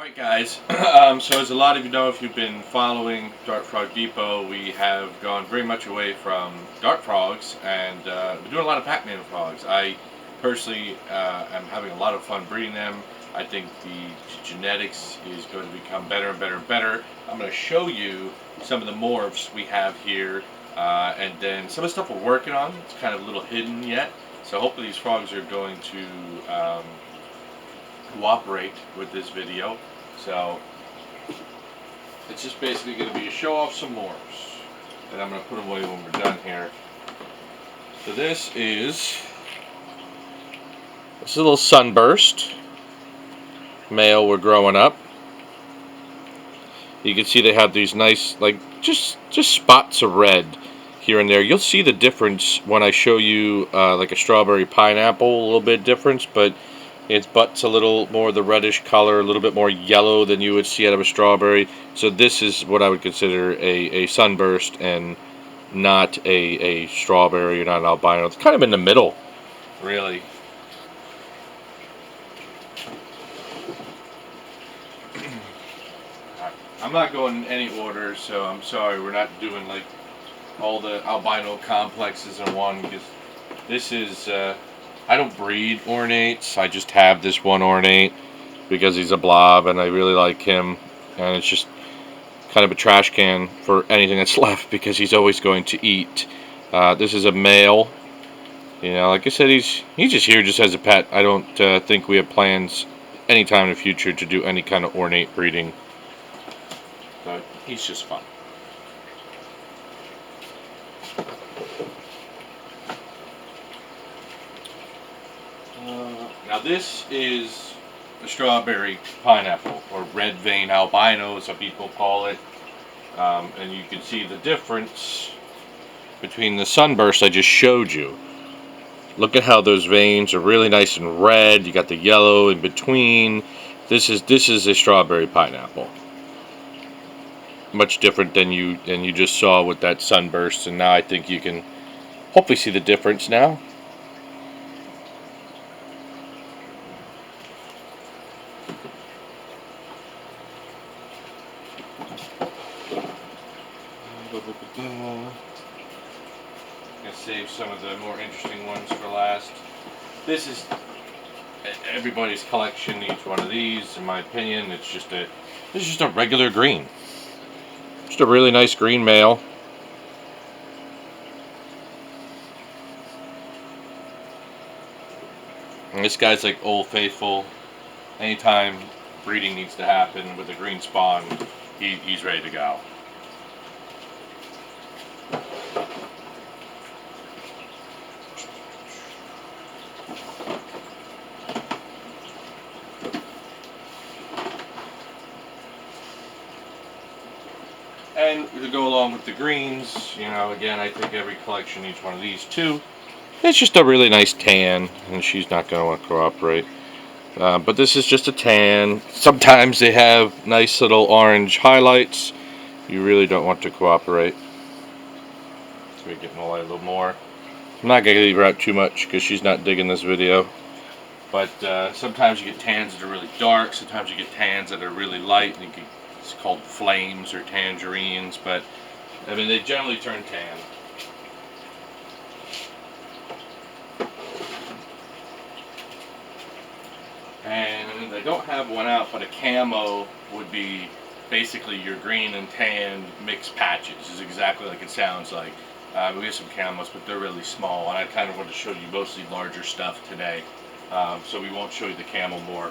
Alright guys, so as a lot of you know, if you've been following Dart Frog Depot, we have gone very much away from dart frogs and we're doing a lot of Pacman frogs. I personally am having a lot of fun breeding them. I think the genetics is going to become better and better and better. I'm going to show you some of the morphs we have here and then some of the stuff we're working on. It's kind of a little hidden yet, so hopefully these frogs are going to cooperate with this video. So it's just basically going to be to show off some morphs, and I'm going to put them away when we're done here. So this is a little Sunburst male we're growing up. You can see they have these nice, like, just spots of red here and there. You'll see the difference when I show you like a strawberry pineapple, a little bit difference, but its butt's a little more the reddish color, a little bit more yellow than you would see out of a strawberry. So this is what I would consider a Sunburst and not a strawberry or not an albino. It's kind of in the middle, really. I'm not going in any order, so I'm sorry we're not doing like all the albino complexes in one, because this is I don't breed ornates. I just have this one ornate because he's a blob and I really like him, and it's just kind of a trash can for anything that's left because he's always going to eat. This is a male. You know, like I said, he's just here just as a pet. I don't think we have plans anytime in the future to do any kind of ornate breeding, but he's just fun. Now this is a strawberry pineapple, or red vein albino, some people call it. And you can see the difference between the Sunburst I just showed you. Look at how those veins are really nice and red. You got the yellow in between. This is a strawberry pineapple. Much different than you just saw with that Sunburst, and now I think you can hopefully see the difference now. I'm gonna save some of the more interesting ones for last. This is everybody's collection. Each one of these, in my opinion, this is just a regular green. Just a really nice green male. And this guy's like Old Faithful. Anytime breeding needs to happen with a green spawn, he's ready to go. And to go along with the greens, you know, again, I think every collection, each one of these too, it's just a really nice tan, and she's not going to want to cooperate. But this is just a tan. Sometimes they have nice little orange highlights. You really don't want to cooperate. So we're getting away a little more. I'm not going to leave her out too much because she's not digging this video. But sometimes you get tans that are really dark. Sometimes you get tans that are really light. And it's called flames or tangerines. But, I mean, they generally turn tan. And I don't have one out, but a camo would be basically your green and tan mixed patches. Is exactly like it sounds like. We have some camos, but they're really small, and I kind of want to show you mostly larger stuff today, so we won't show you the camo more.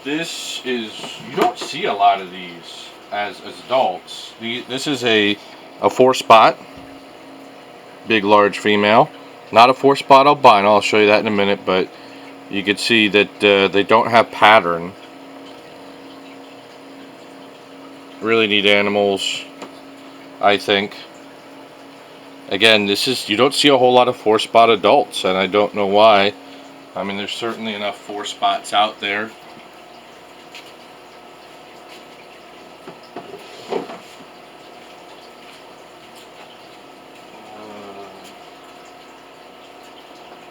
This is, you don't see a lot of these as adults. This is a 4-spot, big large female. Not a 4-spot albino, I'll show you that in a minute, but you can see that they don't have pattern. Really neat animals, I think. Again, you don't see a whole lot of 4-spot adults, and I don't know why. I mean, there's certainly enough 4-spots out there.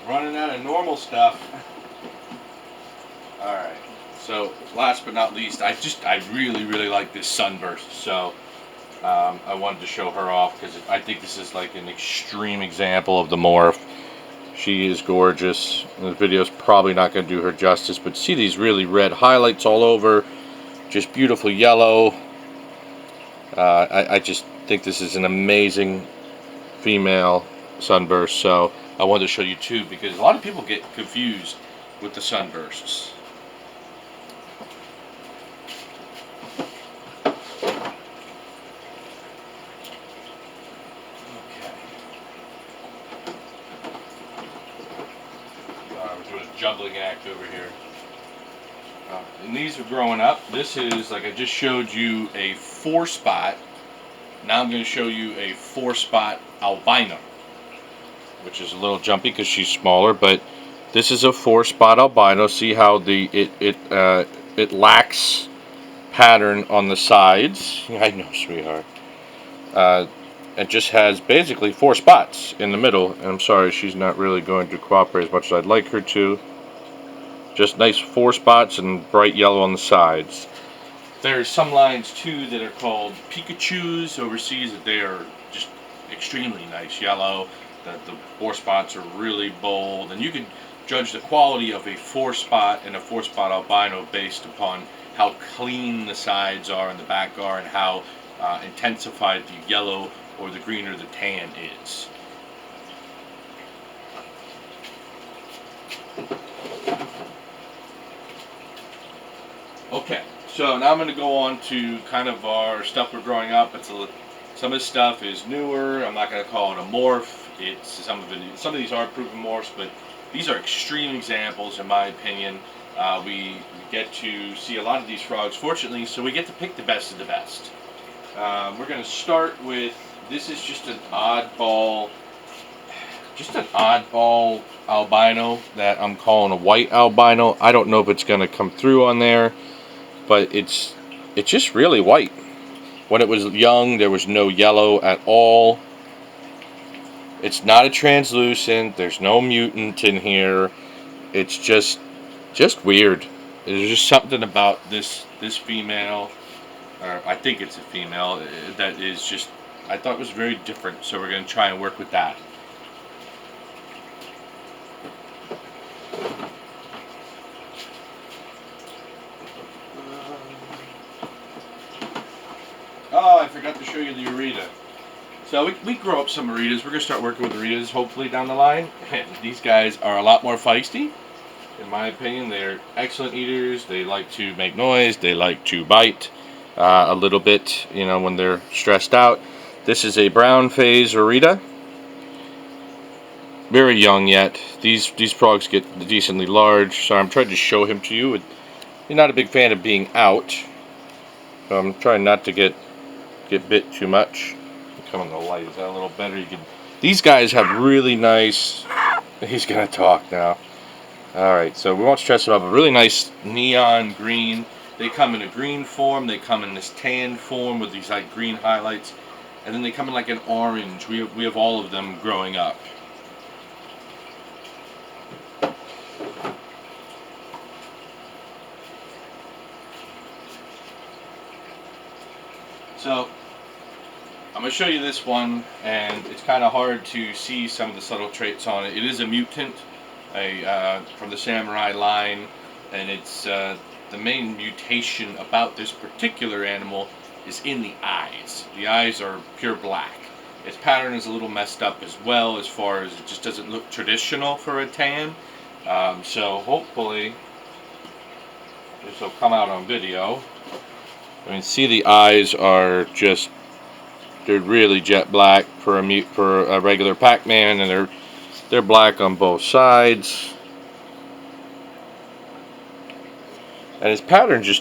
Running out of normal stuff. Alright, so last but not least, I really like this Sunburst, so I wanted to show her off because I think this is like an extreme example of the morph. She is gorgeous. The video's probably not going to do her justice, but see these really red highlights all over, just beautiful yellow. I just think this is an amazing female Sunburst, so I wanted to show you two because a lot of people get confused with the Sunbursts. We're doing a juggling act over here. And these are growing up. This is, like I just showed you, a 4-spot. Now I'm going to show you a 4-spot albino, which is a little jumpy because she's smaller, but this is a 4-spot albino. See how it lacks pattern on the sides. I know, sweetheart. It just has basically 4 spots in the middle, and I'm sorry she's not really going to cooperate as much as I'd like her to. Just nice 4 spots and bright yellow on the sides. There's some lines too that are called Pikachus overseas that they are just extremely nice yellow. That the 4 spots are really bold, and you can judge the quality of a 4-spot and a 4-spot albino based upon how clean the sides are and the back are, and how intensified the yellow or the green or the tan is. Okay, so now I'm going to go on to kind of our stuff we're growing up. Some of this stuff is newer. I'm not going to call it a morph. Some of these are proven morphs, but these are extreme examples in my opinion. We get to see a lot of these frogs, fortunately, so we get to pick the best of the best. We're going to start with, this is just an oddball albino that I'm calling a white albino. I don't know if it's going to come through on there, but it's just really white. When it was young, there was no yellow at all. It's not a translucent. There's no mutant in here. It's just weird. There's just something about this female, or I think it's a female, that is just, I thought was very different. So we're going to try and work with that. Oh, I forgot to show you the Rita. So we grow up some Ritas. We're going to start working with Ritas hopefully down the line. And these guys are a lot more feisty. In my opinion, they're excellent eaters. They like to make noise. They like to bite a little bit, you know, when they're stressed out. This is a brown phase Rita. Very young yet. These frogs get decently large. So I'm trying to show him to you. You're not a big fan of being out. So I'm trying not to get bit too much. Come on the light, is that a little better? These guys have really nice, he's gonna talk now. Alright, so we won't stress about, but really nice neon green. They come in a green form, they come in this tan form with these like green highlights, and then they come in like an orange. We have all of them growing up. So I'm going to show you this one, and it's kind of hard to see some of the subtle traits on it. It is a mutant from the samurai line, and it's the main mutation about this particular animal is in the eyes. The eyes are pure black. Its pattern is a little messed up as well, as far as it just doesn't look traditional for a tan. So hopefully this will come out on video. I mean, see, the eyes are just, they're really jet black for a regular Pacman, and they're black on both sides. And his pattern is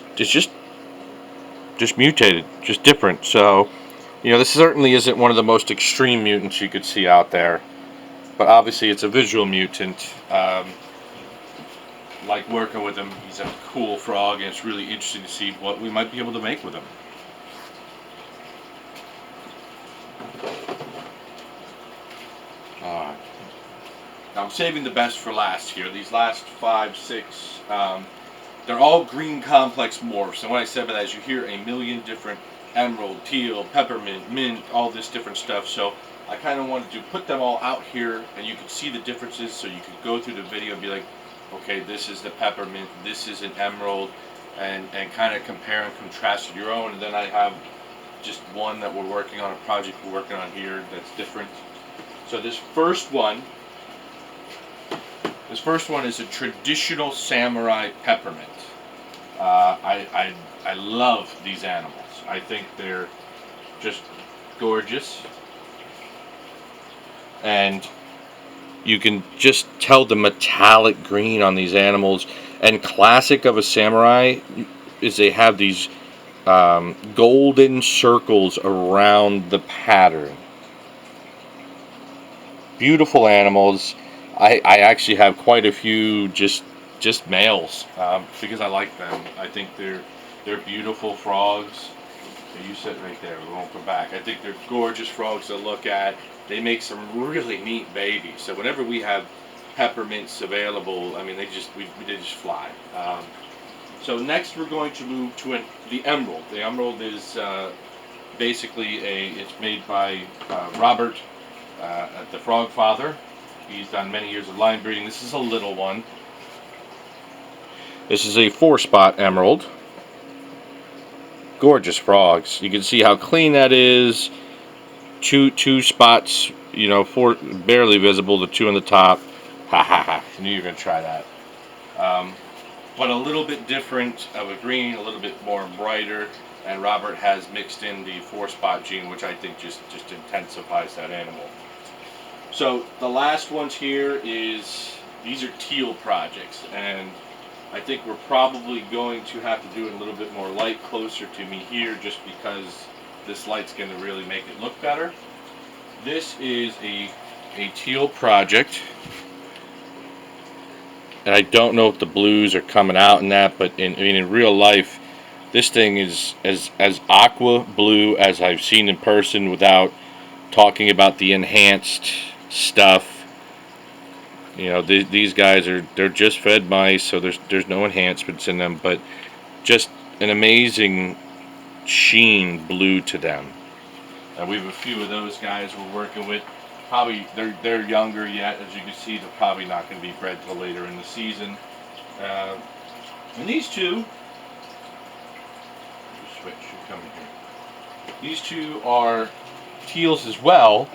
just mutated, just different. So, you know, this certainly isn't one of the most extreme mutants you could see out there, but obviously it's a visual mutant. Like working with him, he's a cool frog, and it's really interesting to see what we might be able to make with him. Now I'm saving the best for last here. These last 5, 6 they're all green complex morphs. And what I said by that is you hear a million different emerald, teal, peppermint, mint, all this different stuff. So I kind of wanted to put them all out here and you could see the differences, so you could go through the video and be like, okay, this is the peppermint, this is an emerald, and kind of compare and contrast with your own. And then I have just one that we're working on, a project we're working on here that's different. So this first one is a traditional samurai peppermint. I love these animals. I think they're just gorgeous, and you can just tell the metallic green on these animals. And classic of a samurai is they have these golden circles around the pattern. Beautiful animals. I actually have quite a few just males because I like them. I think they're beautiful frogs. You sit right there. We won't go back. I think they're gorgeous frogs to look at. They make some really neat babies. So whenever we have peppermints available, I mean, they just fly. So next we're going to move to the emerald. The emerald is basically it's made by Robert, the Frog Father. He's done many years of line breeding. This is a little one. This is a 4-spot emerald. Gorgeous frogs. You can see how clean that is. Two spots, you know, 4 barely visible. The 2 on the top. Ha ha ha! I knew you were gonna try that. But a little bit different of a green, a little bit more brighter. And Robert has mixed in the 4-spot gene, which I think just intensifies that animal. So the last ones here these are teal projects, and I think we're probably going to have to do a little bit more light closer to me here, just because this light's going to really make it look better. This is a teal project, and I don't know if the blues are coming out in that, but in real life, this thing is as aqua blue as I've seen in person, without talking about the enhanced stuff. You know, these guys they're just fed mice, so there's no enhancements in them, but just an amazing sheen blue to them. And we have a few of those guys we're working with. Probably they're younger yet, as you can see. They're probably not going to be bred till later in the season. And these two, switch, you come in here. These two are teals as well.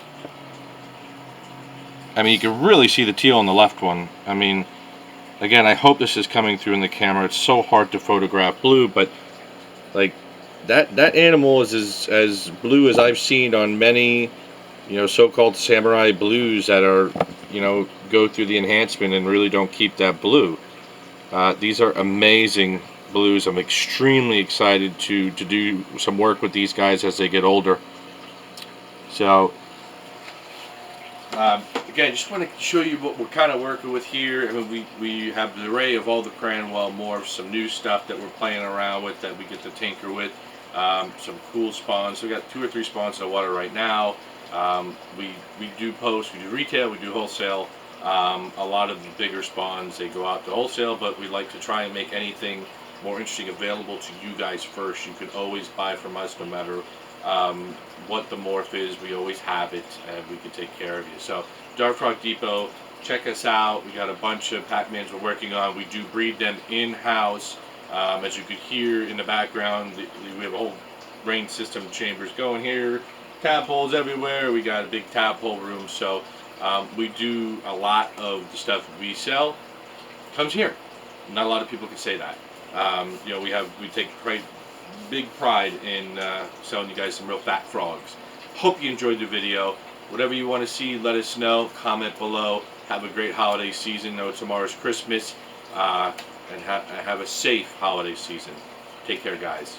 I mean, you can really see the teal on the left one. I mean, again, I hope this is coming through in the camera. It's so hard to photograph blue, but like that animal is as blue as I've seen on many, you know, so-called samurai blues that are, you know, go through the enhancement and really don't keep that blue. These are amazing blues. I'm extremely excited to do some work with these guys as they get older. So again, just want to show you what we're kind of working with here. I mean, we have the array of all the Cranwell morphs, some new stuff that we're playing around with that we get to tinker with, some cool spawns. So we got 2 or 3 spawns in the water right now. We do post, we do retail, we do wholesale. A lot of the bigger spawns, they go out to wholesale, but we like to try and make anything more interesting available to you guys first. You can always buy from us no matter what the morph is. We always have it, and we can take care of you. So Dart Frog Depot, check us out. We got a bunch of pac-mans we're working on. We do breed them in-house. As you could hear in the background, we have a whole rain system chambers going here, tadpoles everywhere. We got a big tadpole room. So we do a lot of the stuff we sell comes here. Not a lot of people can say that. You know, we take big pride in selling you guys some real fat frogs. Hope you enjoyed the video. Whatever you want to see, let us know. Comment below. Have a great holiday season. Know tomorrow's Christmas. And have a safe holiday season. Take care, guys.